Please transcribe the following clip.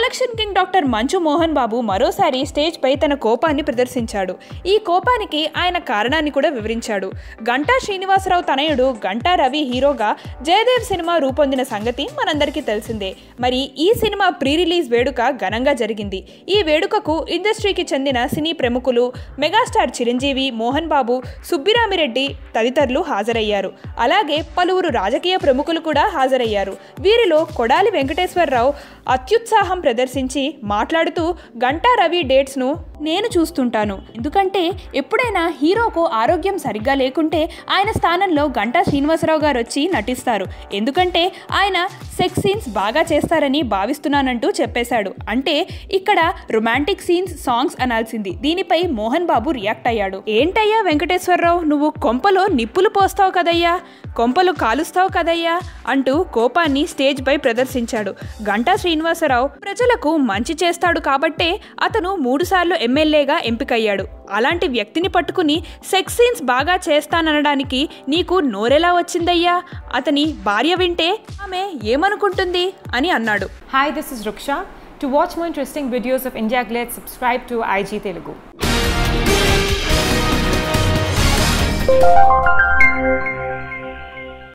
Collection king doctor మంచు మోహన్ బాబు మరోసారి stage పై తన కోపాన్ని ప్రదర్శించాడు. ఈ కోపానికి ఆయన కారణాన్ని కూడా వివరించాడు. గంటా శ్రీనివాసరావు తనయుడు గంటా రవి హీరోగా జయదేవ్ సినిమా రూపొందిన సంగతి మనందరికీ తెలిసిందే. మరి ఈ సినిమా ప్రీ రిలీజ్ వేడుక ఘనంగా జరిగింది. ఈ వేడుకకు ఇండస్ట్రీకి చెందిన సినీ ప్రముఖులు, మెగాస్టార్ చిరంజీవి, మోహన్ బాబు, సుబ్బిరామిరెడ్డి తదితరులు హాజరయ్యారు. అలాగే పలువురు రాజకీయ ప్రముఖులు కూడా హాజరయ్యారు. వీరిలో కొడాలి వెంకటేశ్వరరావు అత్యుత్సాహం ప్రదర్శించి మాట్లాడుతూ గంటా రవి డేట్స్ను నేను చూస్తుంటాను. ఎందుకంటే ఎప్పుడైనా హీరోకు ఆరోగ్యం సరిగ్గా లేకుంటే ఆయన స్థానంలో గంటా శ్రీనివాసరావు గారు వచ్చి నటిస్తారు. ఎందుకంటే ఆయన సెక్స్ సీన్స్ బాగా చేస్తారని భావిస్తున్నానంటూ చెప్పేశాడు. అంటే ఇక్కడ రొమాంటిక్ సీన్స్, సాంగ్స్ అనాల్సింది. దీనిపై మోహన్ బాబు రియాక్ట్ అయ్యాడు. ఏంటయ్యా వెంకటేశ్వరరావు, నువ్వు కొంపలో నిప్పులు పోస్తావు కదయ్యా, కొంపలు కాలుస్తావు కదయ్యా అంటూ కోపాన్ని స్టేజ్ పై ప్రదర్శించాడు. గంటా శ్రీనివాసరావు ప్రజలకు మంచి చేస్తాడు కాబట్టే అతను 3 సార్లు ఎమ్మెల్యేగా ఎంపికయ్యాడు. అలాంటి వ్యక్తిని పట్టుకుని సెక్స్ సీన్స్ బాగా చేస్తాననడానికి నీకు నోరెలా వచ్చిందయ్యా? అతని భార్య వింటే ఆమె ఏమనుకుంటుంది అని అన్నాడు. Hi, this is Ruksha. To watch more interesting videos of India Glitz, subscribe to IG Telugu.